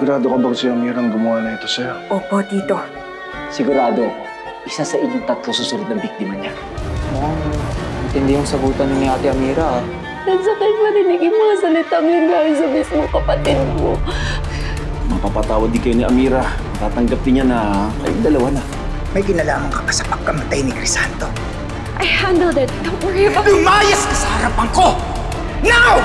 Sigurado ka ba si Amirang gumawa na ito sa'yo? Opo, Tito. Sigurado ako, isa sa inyong tatlo susunod ng biktima niya. Hindi yung sagutan ni Ate Amira. Nagsakit marinig yung mga salita mo yung galing sa mismo kapatid mo. Mapapatawad di kayo ni Amira. Tatanggap din niya na kayong dalawa na. May kinalaman ka pa sa pagkamatay ni Crisanto. I handled it. Don't worry about it. Lumayas ka sa harapan ko! Now!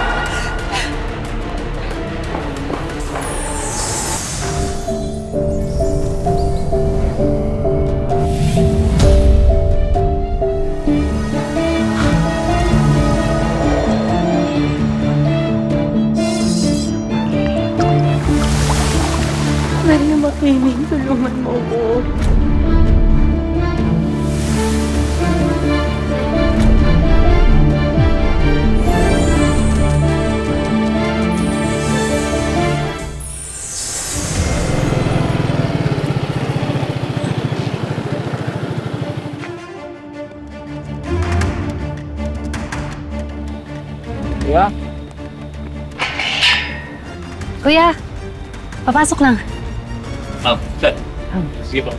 Maria Makiling, tulungan mo ko. Kuya? Kuya, papasok lang. Sige po.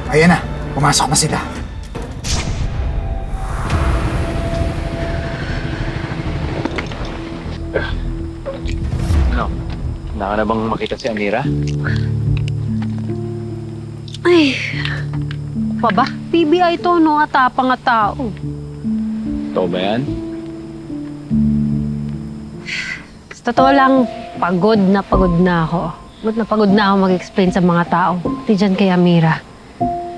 Ayan na, pumasok na sila. Ano? Handa ka na bang makita si Amira? Ay, pa ba? PBI to, no? Atapang at tao. Totoo ba yan? Sa totoo lang, pagod na ako. Pagod na ako mag-explain sa mga tao. Pati dyan kay Amira.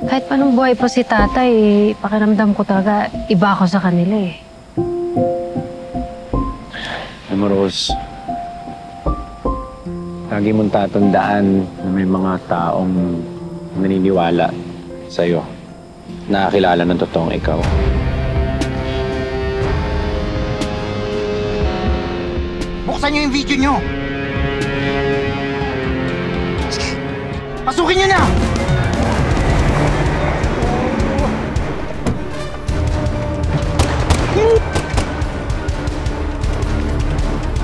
Kahit panong buhay po si tatay, pakiramdam ko talaga iba ako sa kanila eh. Alam mo, Rose, lagi mong tatandaan na may mga taong naniniwala sa'yo. Nakakilala ng totoong ikaw. Buksan niyo yung video niyo! Sige, pasukin niyo na!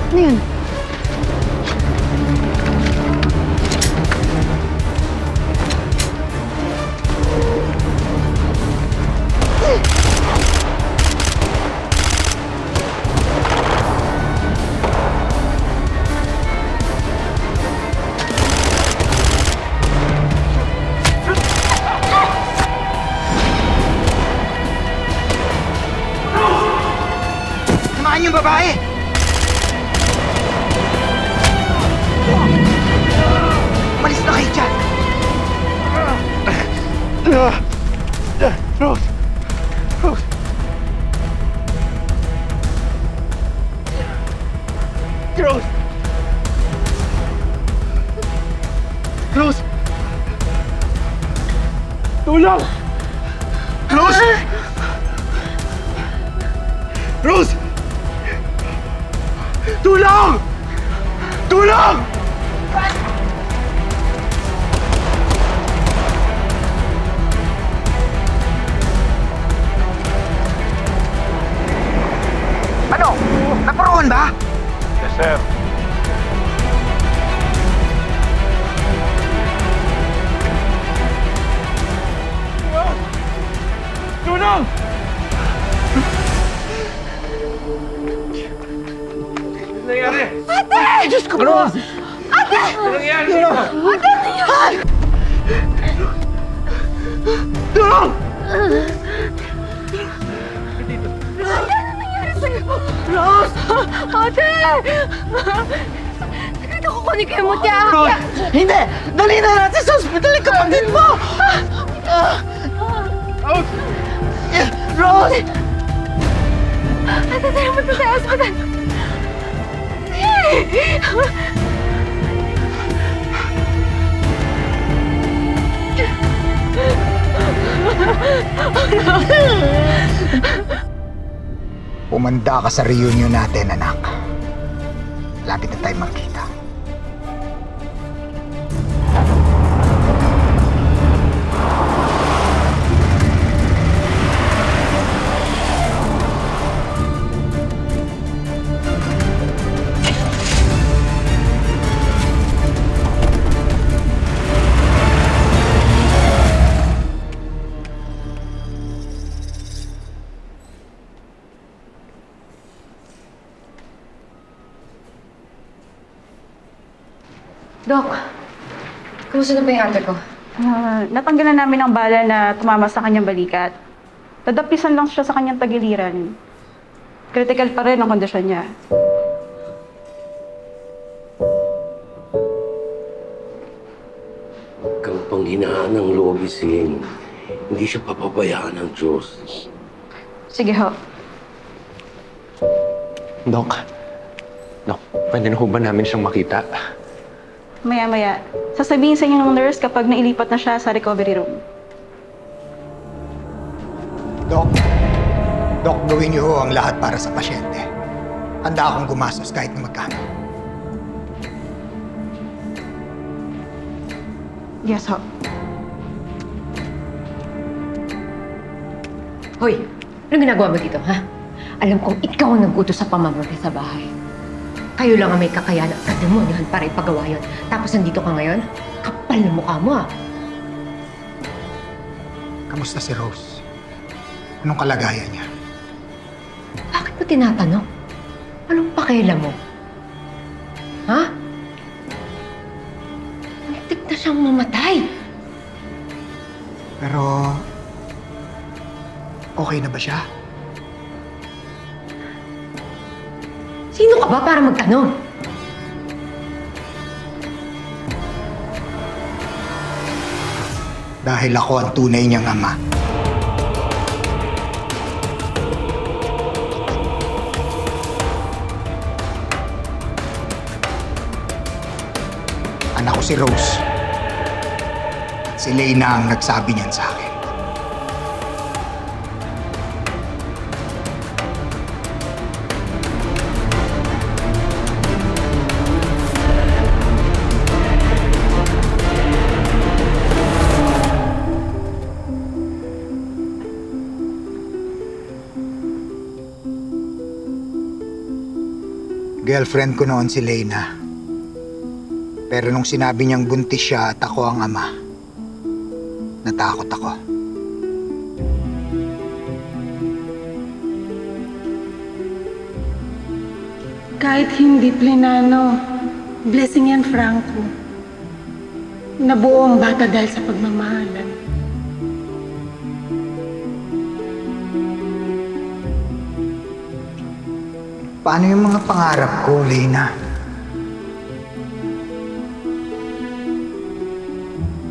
Ano yun? Samahan niyo yung babae! Umalis na kayo dyan! Rose! Rose! Rose! Rose! Tulong! Rose! Rose! Tulong! Tulong! Ano? Naparoon ba? Yes, sir. Tulong! Ano nangyari? Ate! Diyos ko po! Ate! Ano nangyari? Ate! Ano yan? Tulong! Rose! Ate! Sakit ako kunin kayo mo, tiya! Rose! Hindi! Dali na natin sa ospital yung kapatid mo! Out! Rose! Ate, tara mo sa ospital! Umanda ka sa reunion natin, anak. Lapit na tayo magkita. Dok, kumusta na ba yung ate ko? Natanggalan namin ang bala na tumama sa kanyang balikat. Nadapisan lang siya sa kanyang tagiliran. Critical pa rin ang kondisyon niya. Huwag kang panghinaan ng loob, Ising. Hindi siya papabayaan ng Diyos. Sige ho. Dok, pwede na ho ba namin siyang makita? Maya-maya. Sasabihin sa inyo ng nurse kapag nailipat na siya sa recovery room. Dok, gawin niyo ho ang lahat para sa pasyente. Handa akong gumastos kahit na magkano. Yes ho. Hoy, anong ginagawa mo dito, ha? Alam kong ikaw ang nag-utos sa pamamamatay sa bahay. Kayo lang ang may kakayanan at demonyohan para ipagawa yun. Tapos nandito ka ngayon? Kapal na mukha mo, ah. Kamusta si Rose? Anong kalagayan niya? Bakit mo tinatanong? Anong pakialam mo? Ha? Muntik na siyang mamatay. Pero, okay na ba siya? Sino ka ba para magtanong? Dahil ako ang tunay niyang ama. Anak ko si Rose. At si Leyna ang nagsabi niyan sa akin. Girlfriend ko noon si Leyna. Pero nung sinabi niyang buntis siya at ako ang ama, natakot ako. Kahit hindi plinano, blessing yan, Franco. Nabuo ang bata dahil sa pagmamahalan. Paano yung mga pangarap ko, Leyna?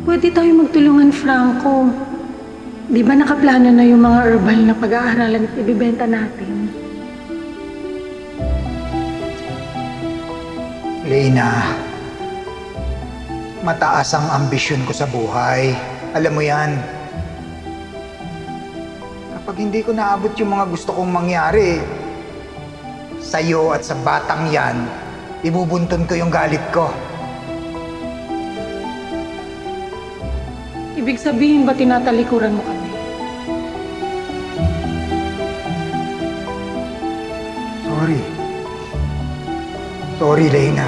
Pwede tayo magtulungan, Franco. Di ba nakaplano na yung mga herbal na pag-aaralan at ibibenta natin? Leyna, mataas ang ambisyon ko sa buhay. Alam mo yan. Kapag hindi ko naabot yung mga gusto kong mangyari, sa'yo at sa batang yan, ibubunton ko yung galit ko. Ibig sabihin ba tinatalikuran mo kami? Sorry, Leyna.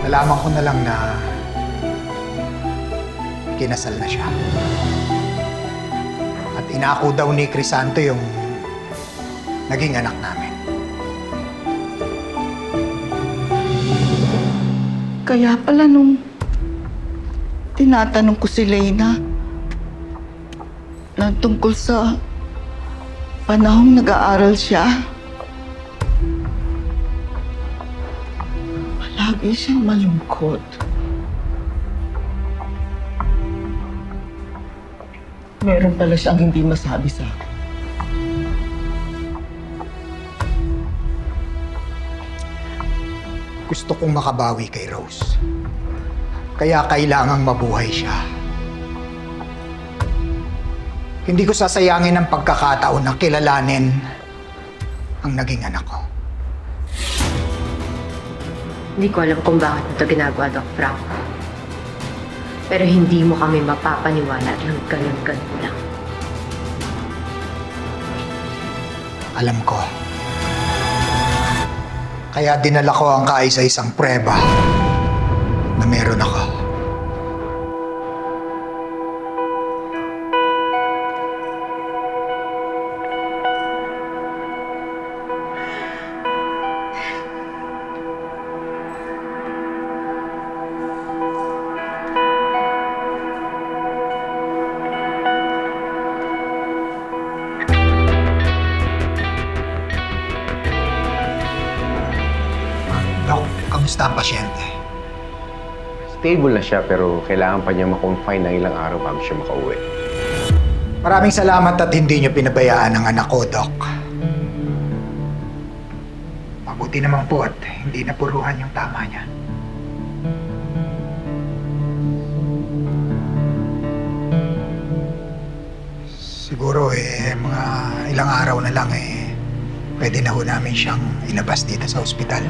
Nalaman ko na lang na kinasal na siya. At inako daw ni Crisanto yung naging anak namin. Kaya pala nung tinatanong ko si Leyna na tungkol sa panahong nag-aaral siya, palagi siyang malungkot. Meron pala siyang hindi masabi sa akin. Gusto kong makabawi kay Rose. Kaya kailangang mabuhay siya. Hindi ko sasayangin ang pagkakataon na kilalanin ang naging anak ko. Hindi ko alam kung bakit mo ito ginagawa, Doc Franco. Pero hindi mo kami mapapaniwala at lang ganun-ganun lang. Alam ko. Kaya dinala ko ang kaisa-isang prueba na meron ako. Dok, kamusta ang pasyente? Stable na siya pero kailangan pa niya ma-confine ng ilang araw bago siya makauwi. Maraming salamat at hindi niyo pinabayaan ang anak ko, Dok. Mabuti naman po at hindi napuruhan yung tama niya. Siguro mga ilang araw na lang pwede na ho namin siyang ilabas dito sa ospital.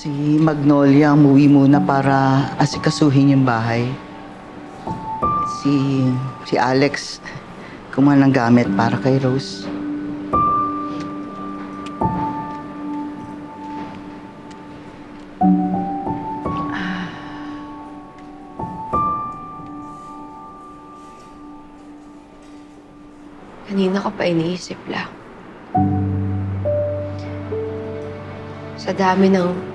Si Magnolia umuwi muna para asikasuhin yung bahay. Si Alex kumuha ng gamit para kay Rose. Kanina ko pa iniisip lang. Sa dami ng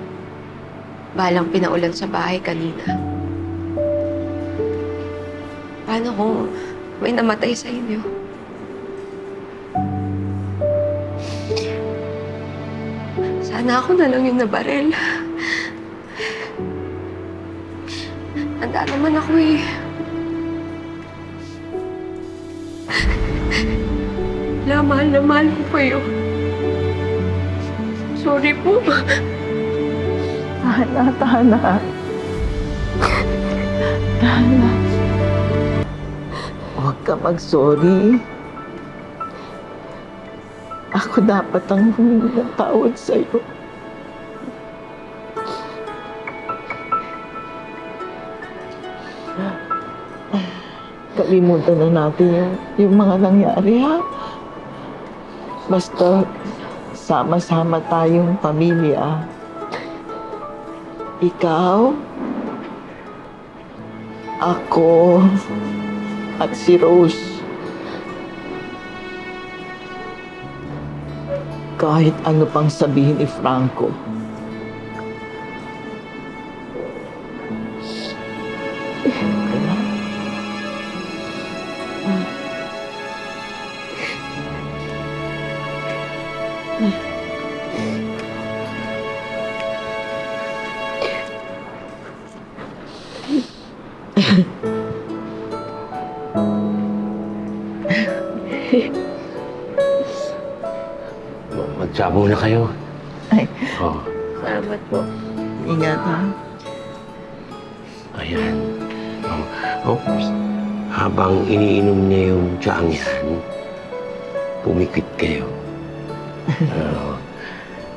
balang pinaulan sa bahay kanina. Paano kung may namatay sa inyo? Sana ako na lang yung nabarel. Handa naman ako eh. Mahal na mahal ko kayo. Sorry po. Tana. Tana. Huwag ka mag-sorry. Ako dapat ang humingi ng tawad sa'yo. Kalimutan na natin yung mga nangyari, ha? Basta sama-sama tayong pamilya. Ikaw, ako, at si Rose. Kahit ano pang sabihin ni Franco. Magsabo na kayo. Ay, Salamat po. ingat, ha? Ayan. Habang iniinom niya yung tsaang yan, pumikit kayo.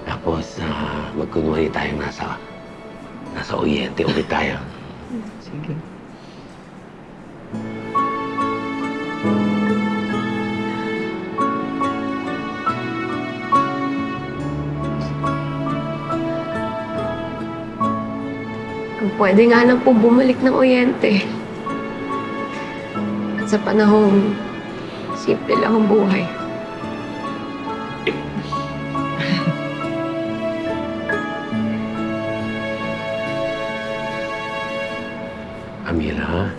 Tapos, magkunwari tayo nasa Oriente ulit tayo. Sige. Kung pwede nga lang po bumalik ng Oriente. At sa panahong simple lang ang buhay. Amira,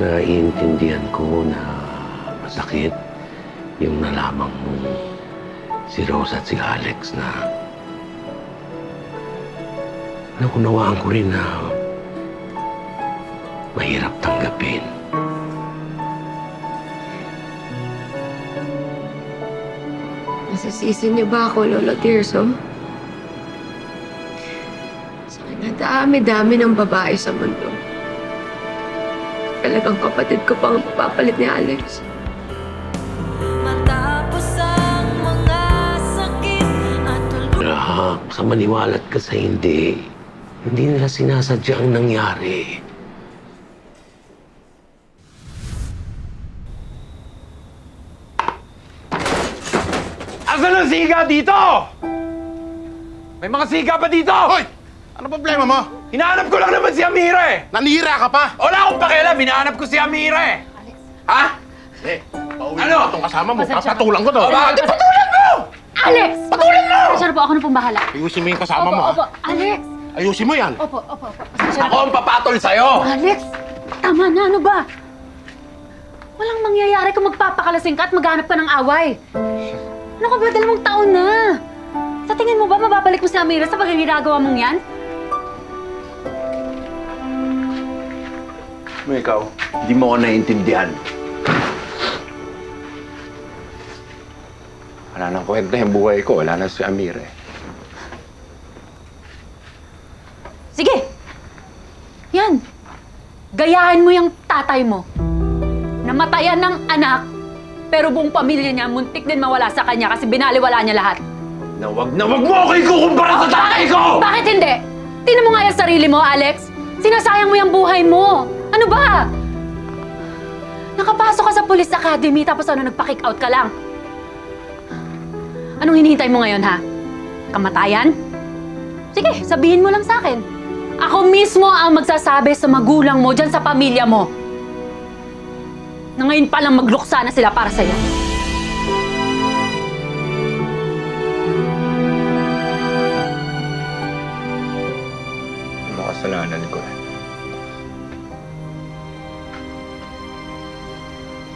naiintindihan ko na masakit yung nalaman mo si Rose at si Alex na nakunawaan ko rin na mahirap tanggapin. Masisisi niyo ba ako, Lolo Tirso? Sa dami-dami ng babae sa mundo. Talagang kapatid ko pang papalit ni Alex. sa maniwalat ka sa hindi nila sinasadya ang nangyari. Asan ang siga dito? May mga siga pa dito? Hoy! Ano problema mo? Hinahanap ko lang naman si Amira eh! Nanihira ka pa? Wala akong pakialam, hinahanap ko si Amira eh! Ha? Pauwi Ano? mo itong kasama mo. Pasensya. Papatulang ko to. O bakit patulan mo? Alex! Patulan mo! Pasensya na po, ako na pong bahala. Ayusin mo yung kasama mo, Opo, ha? Alex! Ayusin mo yan. Opo. Pasensya na Ako po. ang papatol sa'yo! Alex! Tama na, ano ba? Walang mangyayari kung magpapakalasing ka at maghanap ka ng away. Ano ka ba? 2 taon na. Sa tingin mo ba mababalik mo si Amira sa pagkakagawa mong yan? Ikaw, hindi mo ako naiintindihan. Wala nang kwenta yung buhay ko. Wala na si Amira eh. Sige! Yan! Gayahin mo yung tatay mo. Namatayan ng anak, pero buong pamilya niya muntik din mawala sa kanya kasi binaliwala niya lahat. Na wag mo ako ikukumpara sa tatay ko! Bakit hindi? Tingnan mo nga yung sarili mo, Alex. Sinasayang mo yung buhay mo. Ano ba? Nakapasok ka sa Police Academy tapos nagpa-kick out ka lang. Anong hinihintay mo ngayon, ha? Kamatayan? Sige, sabihin mo lang sa akin. Ako mismo ang magsasabi sa magulang mo dyan sa pamilya mo. Na ngayon pa lang magluksa na sila para sa'yo. Makasalanan ko eh.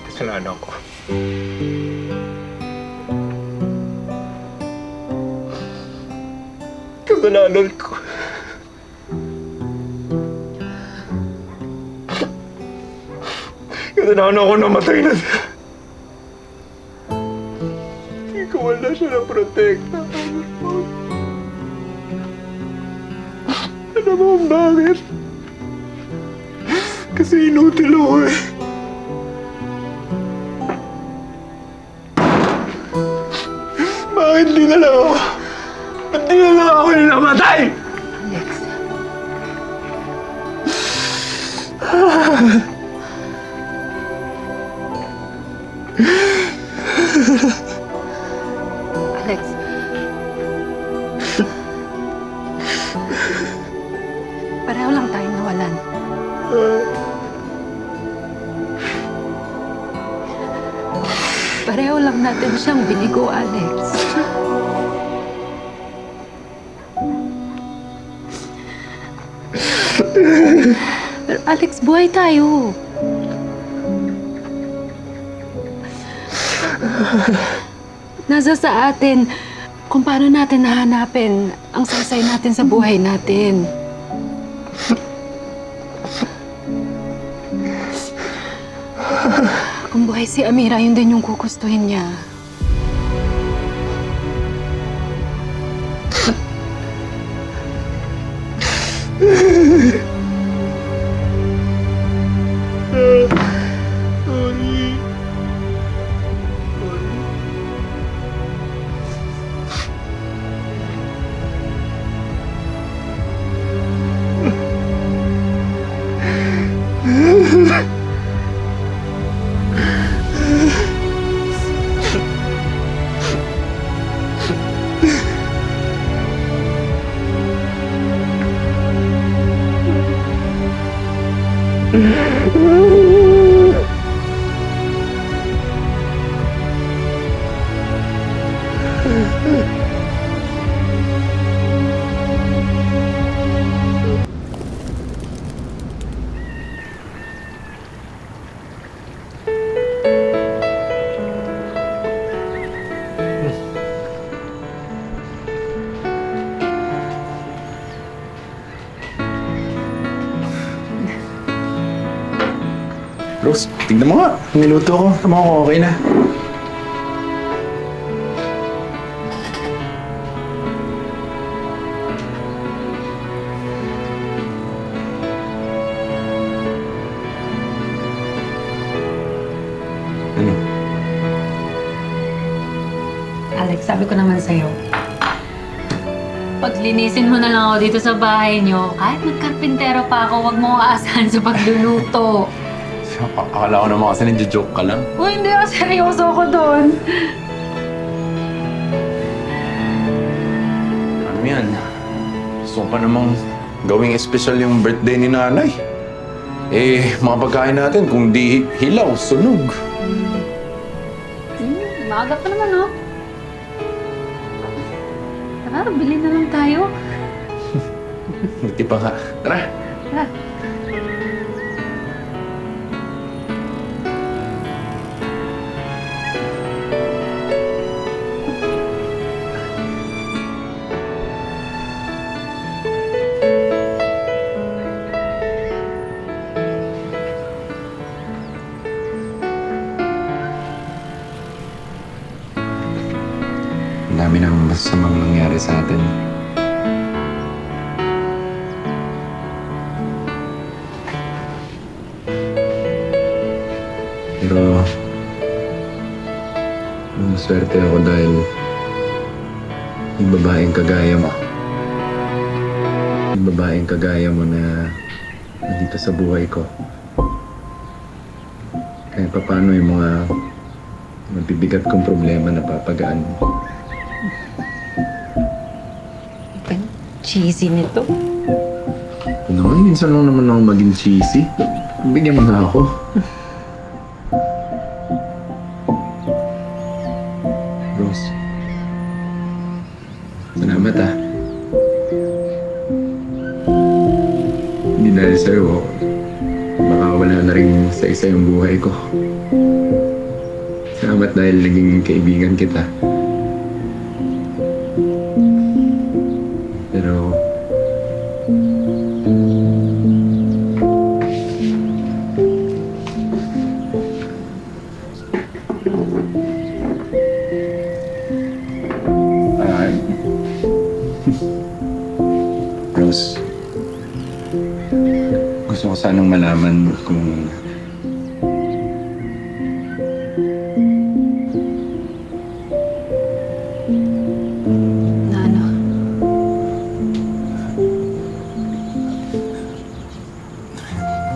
Kasalanan ko. Kasalanan ko. Kasalanan ako namatay na siya. Hindi ko wala siya na protekta. Alam mo kung bakit? Kasi inutil ako eh. Bakit di na lang ako? Ba't di na lang ako yung namatay? Alex. Pareho lang tayong nawalan. Pareho lang natin siyang binigo, Alex. Pero Alex, buhay tayo. Nasa sa atin kung paano natin nahanapin ang saysay natin sa buhay natin. Kung buhay si Amira, yun din yung kukustuhin niya. Rose, tignan mo nga. Niluto ko. Tama ko, okay na. Ano? Alex, sabi ko naman sa'yo, Paglinisin mo na lang ako dito sa bahay niyo, kahit magkarpintero pa ako, huwag mo aasahan sa pagluluto. Akala ko naman kasi nagjo-joke ka lang. Uy, hindi ako seryoso ako doon. Ano yan? Gusto ko pa namang gawing espesyal yung birthday ni nanay. Eh, mga pagkain natin, kung di hilaw, sunog. Maaga pa naman, oh. Tara, bili na lang tayo. Buti pa nga. Tara. Tara. Ang dami nang masamang nangyari sa atin. Pero maswerte ako dahil yung babaeng kagaya mo. Yung babaeng kagaya mo na nandito sa buhay ko. Kahit paano yung mga mabibigat kong problema na papagaan mo. Cheesy nito. Naman, minsan lang naman ako maging cheesy. Bigyan mo na ako. Rose. Salamat ah. Hindi dahil sa'yo, baka wala na rin sa isa yung buhay ko. Salamat dahil naging kaibigan kita. Pero Rose, gusto ko sanang malaman kung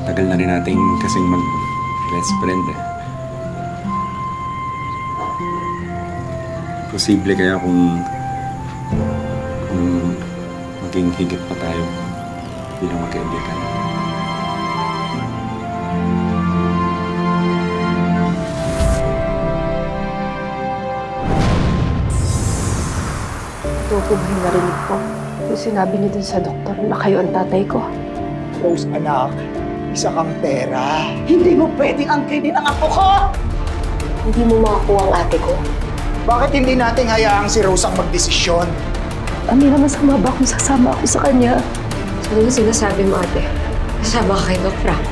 tagal na rin nating kasing mag-best friend eh. Posible kaya kung maging higit pa tayo bilang magkaibigan. Ito po ba yung narinig ko? Yung sinabi niyo dun sa doktor na kayo ang tatay ko. Rose, anak, isa kang pera. Hindi mo pwedeng angkinin ang apo ko! Hindi mo makakuha ang ate ko. Bakit hindi natin hayaang si Rose ang magdesisyon? Amira, masama ba kung sasama ako sa kanya? Ano sinasabi mo, ate? Kasama ka kay Doc Frank?